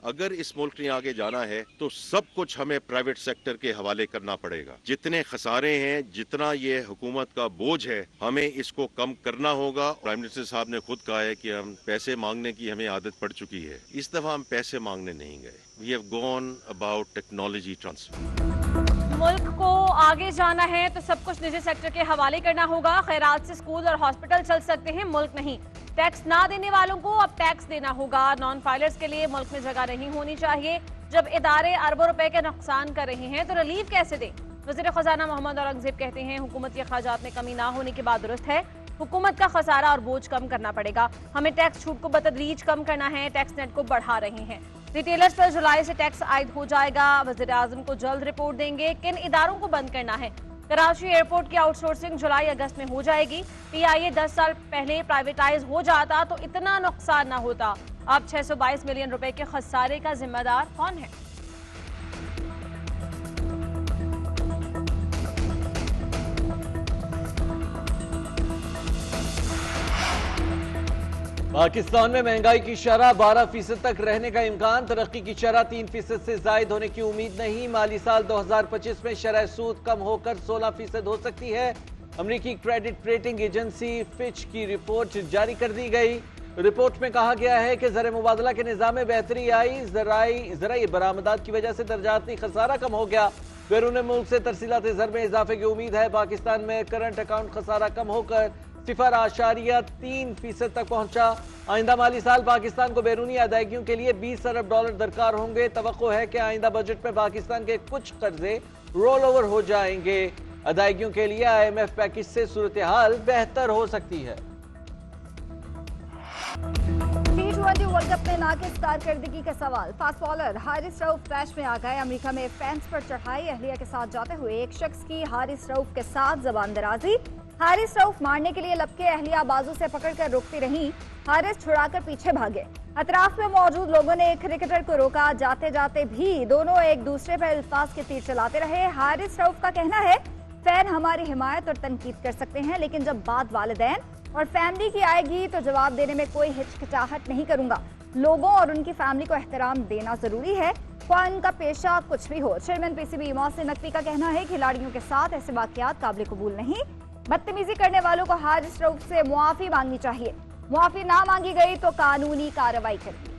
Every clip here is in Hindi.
अगर इस मुल्क ने आगे जाना है तो सब कुछ हमें प्राइवेट सेक्टर के हवाले करना पड़ेगा। जितने खसारे हैं, जितना ये हुकूमत का बोझ है, हमें इसको कम करना होगा। प्राइम मिनिस्टर साहब ने खुद कहा है कि हम पैसे मांगने की हमें आदत पड़ चुकी है। इस दफा हम पैसे मांगने नहीं गए। We have gone about technology transfer. मुल्क को आगे जाना है तो सब कुछ निजी सेक्टर के हवाले करना होगा। खैरात से स्कूल और हॉस्पिटल चल सकते हैं, मुल्क नहीं। टैक्स ना देने वालों को अब टैक्स देना होगा। नॉन फाइलर्स के लिए मुल्क में जगह नहीं होनी चाहिए। जब इदारे अरबों रुपए के नुकसान कर रहे हैं तो रिलीफ कैसे दें? वज़ीर खजाना मोहम्मद औरंगजेब कहते हैं हुकूमत के अखराजात में कमी ना होने की बात दुरुस्त है। हुकूमत का खसारा और बोझ कम करना पड़ेगा। हमें टैक्स छूट को बतदरीज कम करना है। टैक्स नेट को बढ़ा रहे हैं। रिटेलर्स पर जुलाई से टैक्स आयद हो जाएगा। वज़ीर आज़म को जल्द रिपोर्ट देंगे। किन इदारों को बंद करना है? कराची एयरपोर्ट की आउटसोर्सिंग जुलाई अगस्त में हो जाएगी। PIA 10 साल पहले प्राइवेटाइज हो जाता तो इतना नुकसान न होता। अब 622 मिलियन रुपए के खसारे का जिम्मेदार कौन है? पाकिस्तान में महंगाई की शरह 12% तक रहने का इम्कान। तरक्की की शरह 3% से जायद होने की उम्मीद नहीं। माली साल 2025 में शरह सूद कम होकर 16% हो सकती है। अमरीकी क्रेडिट रेटिंग एजेंसी फिच की रिपोर्ट जारी कर दी गई। रिपोर्ट में कहा गया है कि ज़र मुबादला के निज़ाम में बेहतरी आई। ज़राई बरामदात की वजह से दर्जाती खसारा कम हो गया। बैरून मुल्क से तरसीलात ज़र में इजाफे की उम्मीद है। पाकिस्तान में करंट अकाउंट खसारा कम होकर 0.3% तक पहुंचा। आइंदा माली साल पाकिस्तान को बैरूनी अदायगियों के लिए 20 अरब डॉलर दरकार होंगे। तवक्को है कि आइंदा बजट में पाकिस्तान के कुछ कर्जे रोल ओवर हो जाएंगे। अदायगियों के लिए IMF पैकेज से सूरत हाल बेहतर हो सकती है। T20 वर्ल्ड कप में नाकिस कारकर्दगी का सवाल। Fast bowler Haris Rauf flash में आ गए। अमेरिका में फैंस पर चढ़ाई। अहलिया के साथ जाते हुए एक शख्स की हारिस रऊफ के साथ जबान दराजी। हारिस रऊफ मारने के लिए लपके। अहलिया बाजू से पकड़कर रोकती रही। हारिस छुड़ाकर पीछे भागे। अतराफ में मौजूद लोगों ने क्रिकेटर को रोका। जाते जाते भी दोनों एक दूसरे पर अल्फाज के तीर चलाते रहे। हारिस रऊफ का कहना है फैन हमारी हिमायत और तनकीद कर सकते हैं, लेकिन जब बात वालिदैन और फैमिली की आएगी तो जवाब देने में कोई हिचकिचाहट नहीं करूंगा। लोगों और उनकी फैमिली को एहतराम देना जरूरी है, ख्वाह उनका पेशा कुछ भी हो। चेयरमैन PCB मोहसिन नकवी का कहना है खिलाड़ियों के साथ ऐसे वाकयात काबिल कबूल नहीं। बदतमीजी करने वालों को हारिस रऊफ से मुआफी मांगनी चाहिए। मुआफी ना मांगी गई तो कानूनी कार्रवाई करेगी।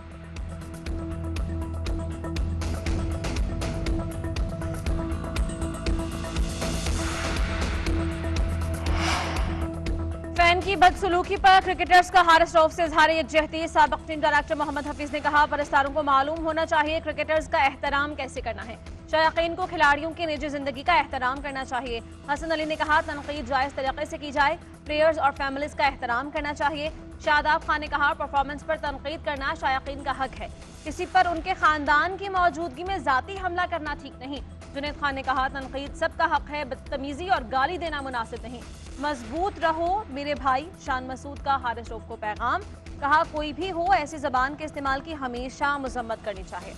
फैन की बदसलूकी पर क्रिकेटर्स का हारिस रऊफ से इजहार यकजहती। साबिक टीम डायरेक्टर मोहम्मद हफीज ने कहा परस्तारों को मालूम होना चाहिए क्रिकेटर्स का एहतराम कैसे करना है। शायकीन को खिलाड़ियों की निजी जिंदगी का एहतराम करना चाहिए। हसन अली ने कहा तनकीद जायज तरीके से की जाए। प्लेयर्स और फैमिलीज का एहतराम करना चाहिए। शादाब खान ने कहा परफॉर्मेंस पर तनकीद करना शायकीन का हक है। किसी पर उनके खानदान की मौजूदगी में जाती हमला करना ठीक नहीं। जुनैद खान ने कहा तनकीद सबका हक है, बदतमीजी और गाली देना मुनासिब नहीं। मजबूत रहो मेरे भाई। शान मसूद का हारिस रऊफ को पैगाम। कहा कोई भी हो ऐसी जबान के इस्तेमाल की हमेशा मजम्मत करनी चाहिए।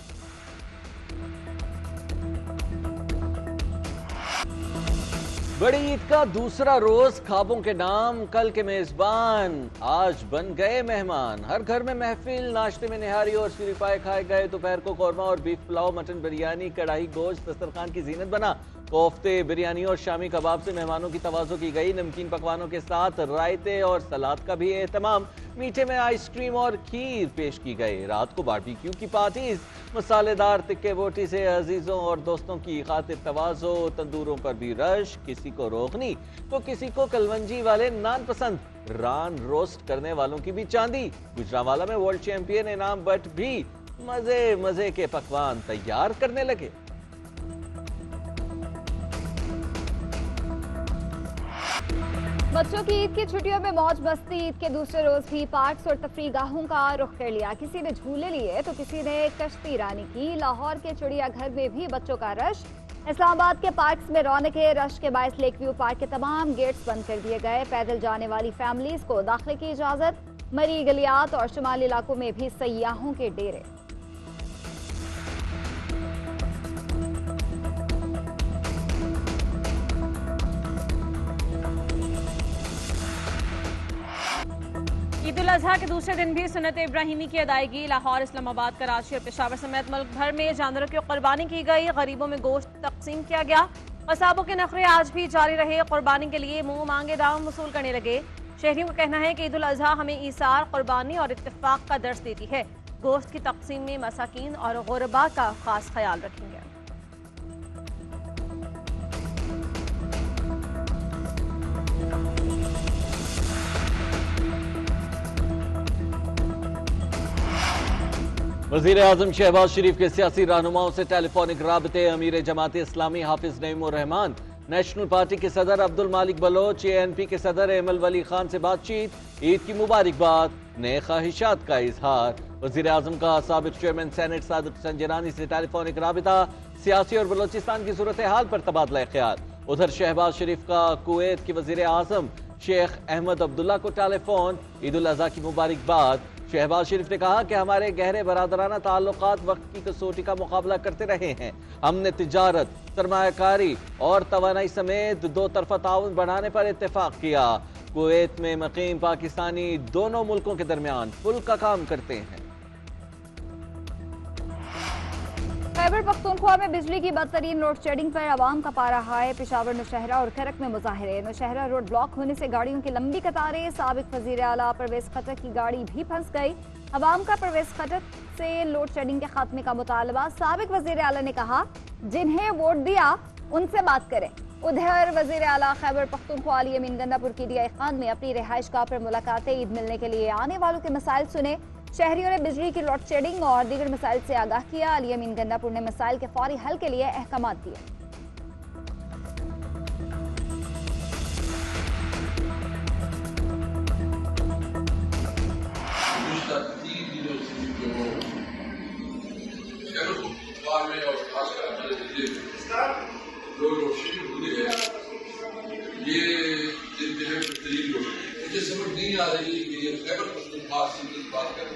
बड़ी ईद का दूसरा रोज ख्वाबों के नाम कल के मेजबान आज बन गए मेहमान। हर घर में महफिल, नाश्ते में निहारी और सीरी पाए खाए गए। दोपहर को कौरमा और बीफ पुलाव, मटन बिरयानी, कढ़ाई गोश्त दस्तरखान की जीनत बना। कोफ्ते, बिरयानी और शामी कबाब से मेहमानों की तवाज़ो की गई। नमकीन पकवानों के साथ रायते और सलाद का भी एहतमाम। मीठे में आइसक्रीम और खीर पेश की गई। रात को बारबेक्यू की पार्टीज, मसालेदार तिक्के बोटी से अजीजों और दोस्तों की खातिर तवाज़ो। तंदूरों पर भी रश, किसी को रोगनी तो किसी को कलवंजी वाले नान पसंद। रान रोस्ट करने वालों की भी चांदी। गुजरांवाला में वर्ल्ड चैंपियन इनाम बट भी मजे मजे के पकवान तैयार करने लगे। बच्चों की ईद की छुट्टियों में मौज मस्ती। ईद के दूसरे रोज भी पार्क्स और तफरीगाहों का रुख कर लिया। किसी ने झूले लिए तो किसी ने कश्ती रानी की। लाहौर के चिड़ियाघर में भी बच्चों का रश। इस्लामाबाद के पार्क्स में रौनक के रश के बायस लेक व्यू पार्क के तमाम गेट्स बंद कर दिए गए। पैदल जाने वाली फैमिलीज को दाखिले की इजाजत। मरी गलियात और शुमाली इलाकों में भी सयाहों के डेरे। ईद ईद उल अजहा के दूसरे दिन भी सुन्नत इब्राहिमी की अदायगी। लाहौर, इस्लामाबाद, कराची और पेशावर समेत मुल्क भर में जानवरों की कुर्बानी की गई। गरीबों में गोश्त तकसीम किया गया। कसाबों के नखरे आज भी जारी रहे। कुर्बानी के लिए मुंह मांगे दाम वसूल करने लगे। शहरियों का कहना है कि ईद उल अजहा हमें ईसार, कुर्बानी और इत्तेफाक का दर्स देती है। गोश्त की तकसीम में मसाकीन और गुरबा का खास ख्याल रखेंगे। वज़ीर आज़म शहबाज शरीफ के सियासी रहनुमाओं से टेलीफोनिक राबते। अमीर जमात इस्लामी हाफिज नईमुर रहमान, नेशनल पार्टी के सदर अब्दुल मालिक बलोच, ANP के सदर एमल वली खान से बातचीत। ईद की मुबारकबाद, नए ख्वाहिशात का इजहार। वज़ीर आज़म का साबिक चेयरमैन सेनेट सादिक संजरानी से टेलीफोनिक राबिता। सियासी और बलोचिस्तान की सूरत हाल पर तबादला ख्याल। उधर शहबाज शरीफ का कुवैत के वज़ीर आज़म शेख अहमद अब्दुल्ला को टेलीफोन। ईद उल अज़हा की मुबारकबाद। शहबाज शरीफ ने कहा कि हमारे गहरे बरादराना ताल्लुकात वक्त की कसौटी का मुकाबला करते रहे हैं। हमने तिजारत, सरमायाकारी और तवानाई समेत दो तरफा ताउन बढ़ाने पर इत्तेफाक किया। कुवैत में मुकीम पाकिस्तानी दोनों मुल्कों के दरमियान पुल का काम करते हैं। खैबर पख्तूनख्वा में बिजली की बदतरीन लोड शेडिंग पर आवाम का पारा हाय। पेशावर, नौशहरा और करक में मुजाहिरे। नौशहरा रोड ब्लॉक होने से गाड़ियों की लंबी कतारें। साबिक वजीर आला परवेज खटक की गाड़ी भी फंस गई। आवाम का परवेज खटक से लोड शेडिंग के खात्मे का मुतालबा। साबिक वजीर आला ने कहा, जिन्हें वोट दिया उनसे बात करें। उधर वजीर आला खैबर पख्तूनख्वा अली अमीन गंडापुर की DI खान में अपनी रिहाइश गाह पर मुलाकातें। ईद मिलने के लिए आने वालों के मसाइल सुने। शहरियों ने बिजली की लोड शेडिंग और दीगर मसाइल से आगाह किया। अली अमीन गंडापुर ने मसाइल के फौरी हल के लिए अहकाम दिए। मुझे समझ नहीं आ रही कि ये खैबर पख्तूनख्वा से किस बात का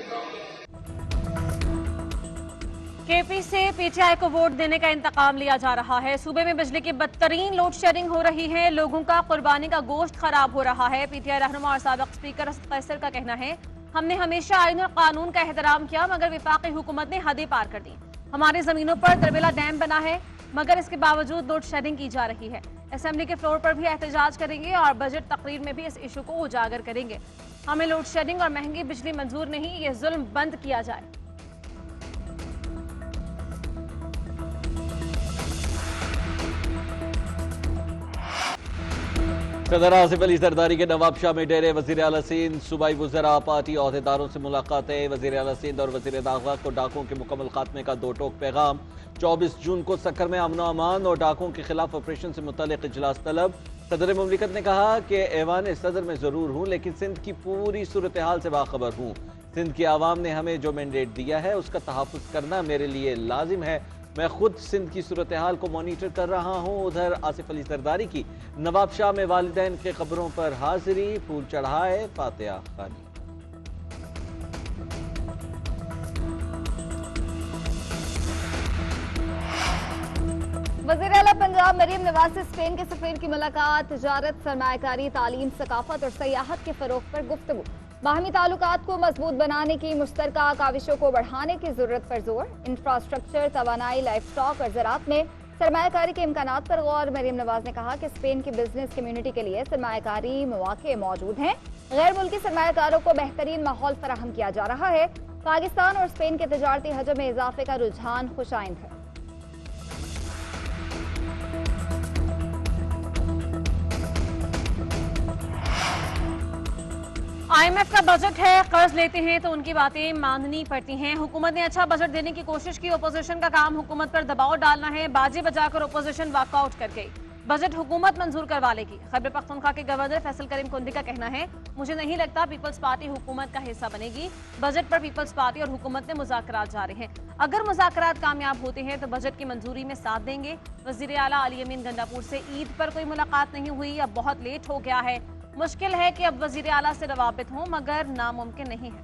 KP से PTI को वोट देने का इंतकाम लिया जा रहा है। सूबे में बिजली की बदतरीन लोड शेडिंग हो रही है। लोगों का कुर्बानी का गोश्त खराब हो रहा है। PTI रहनुमा और साबिक स्पीकर असद कैसर का कहना है, हमने हमेशा आईन और कानून का एहतराम किया, मगर विफाकी हुकूमत ने हदें पार कर दी। हमारी जमीनों पर तरबेला डैम बना है, मगर इसके बावजूद लोड शेडिंग की जा रही है। असेंबली के फ्लोर पर भी एहतजाज करेंगे और बजट तकरीर में भी इस इशू को उजागर करेंगे। हमें लोड शेडिंग और महंगी बिजली मंजूर नहीं, ये जुल्म बंद किया जाए। सदर आसिफ अली जरदारी के नवाबशाह में डेरे। वजीर आला सिंध सूबाई वज़रा पार्टी अहदेदारों से मुलाकातें। वजीर आला सिंध और वजीर दाखिला को डाकों के मुकम्मल खात्मे का दो टोक पैगाम। 24 जून को सक्कर में अमन अमान और डाकों के खिलाफ ऑपरेशन से मुतल्लिक इजलास तलब। सदर मुमलिकत ने कहा कि ऐवान सदर में जरूर हूँ, लेकिन सिंध की पूरी सूरत हाल से बाखबर हूँ। सिंध की आवाम ने हमें जो मैंडेट दिया है उसका तहफ़्फ़ुज़ करना मेरे लिए लाजिम है। मैं खुद सिंध की सूरत हाल को मॉनिटर कर रहा हूँ। उधर आसिफ अली जरदारी की नवाबशाह में वालिदैन के कब्रों पर हाजिरी, फूल चढ़ाए, फातिहा खानी। वज़ीर आला पंजाब मरीम नवाज से स्पेन के सफीर की मुलाकात। तिजारत, सरमायाकारी, तालीम, सकाफत और सयाहत के फरोग पर गुफ्तगू। बाहमी ताल्लुकात को मजबूत बनाने की मुश्तरका काविशों को बढ़ाने की जरूरत पर जोर। इंफ्रास्ट्रक्चर, तवानाई, लाइफ स्टॉक और ज़राअत में सरमायाकारी के इम्कानात पर गौर। मरीम नवाज ने कहा कि स्पेन की बिजनेस कम्युनिटी के लिए सरमायाकारी मौके मौजूद हैं। गैर मुल्की सरमायाकारों को बेहतरीन माहौल फराहम किया जा रहा है। पाकिस्तान और स्पेन के तजारती हजम में इजाफे का रुझान खुशाइंद है। IMF का बजट है, कर्ज लेते हैं तो उनकी बातें माननी पड़ती हैं। हुकूमत ने अच्छा बजट देने की कोशिश की। ओपोजिशन का काम हुकूमत पर दबाव डालना है। बाजे बजाकर ओपोजिशन वॉकआउट कर गई। बजट हुकूमत मंजूर करवा लेगी। खैबर पख्तूनख्वा के गवर्नर फैसल करीम कुंदी का कहना है, मुझे नहीं लगता पीपल्स पार्टी हुकूमत का हिस्सा बनेगी। बजट पर पीपल्स पार्टी और हुकूमत में मुज़ाकरात जारी हैं। अगर मुज़ाकरात कामयाब होते हैं तो बजट की मंजूरी में साथ देंगे। वज़ीर आला अली अमीन गंडापुर से ईद पर कोई मुलाकात नहीं हुई, अब बहुत लेट हो गया है। मुश्किल है कि अब वज़ीर आला से रवाबित हों, मगर नामुमकिन नहीं है।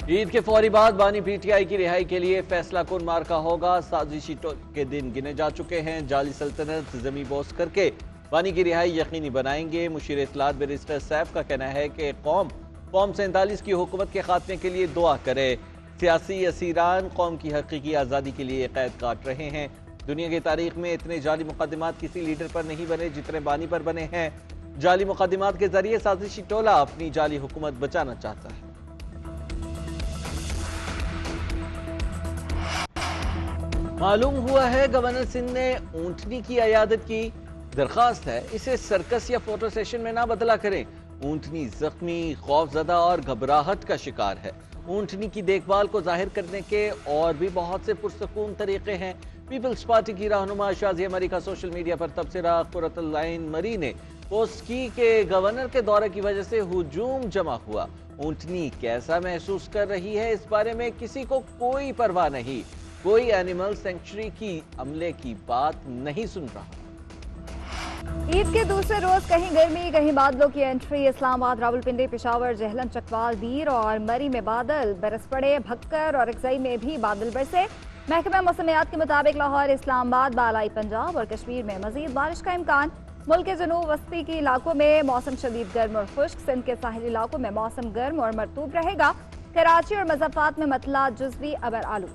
ईद के फौरी बाद बानी पीटीआई की रिहाई के लिए फैसला कुन मार्का होगा। साजिशी के दिन गिने जा चुके हैं। जाली सल्तनत जमी बोस करके बानी की रिहाई यकीनी बनाएंगे। मुशीर इत्तलात बैरिस्टर सैफ का कहना है कि कौम फॉर्म 47 की हुकूमत के खात्मे के लिए दुआ करे। सियासी असीरान कौम की हकीकी आज़ादी के लिए कैद काट रहे हैं। दुनिया की तारीख में इतने जाली मुकदमात किसी लीडर पर नहीं बने जितने बानी पर बने हैं। जाली मुकदमात के जरिए साजिशी टोला अपनी जाली हुकूमत बचाना चाहता है। मालूम हुआ है गवर्नर सिंध ने ऊंटनी की अयादत की। दरखास्त है इसे सर्कस या फोटो सेशन में ना बदला करें। ऊंटनी जख्मी, खौफजदा और घबराहट का शिकार है। ऊंटनी की देखभाल को जाहिर करने के और भी बहुत से पुरसकून तरीके हैं। पीपल्स पार्टी की रहनुमा शाजिया मरी का सोशल मीडिया पर तबसरा कुरतुल लाइन मरी ने पोस्ट की कि गवर्नर के दौरे की वजह से हुजूम जमा हुआ। ऊंटनी कैसा महसूस कर रही है इस बारे में किसी को कोई परवाह नहीं। कोई एनिमल सेंचुरी की अमले की बात नहीं सुन रहा। ईद के दूसरे रोज कहीं गर्मी कहीं बादलों की एंट्री। इस्लामाबाद, रावलपिंडी, पेशावर, जहलन, चकवाल, बीर और मरी में बादल बरस पड़े। भक्कर और अक्सई में भी बादल बरसे। महकमा मौसमियात के मुताबिक लाहौर, इस्लामाबाद, बालाई पंजाब और कश्मीर में मजीद बारिश का इम्कान। मुल्क के जनूब वस्ती के इलाकों में मौसम शदीद गर्म और खुश्क। सिंध के साहिली इलाकों में मौसम गर्म और मरतूब रहेगा। कराची और मज़ाफात में मतला जुज़वी अबर आलू।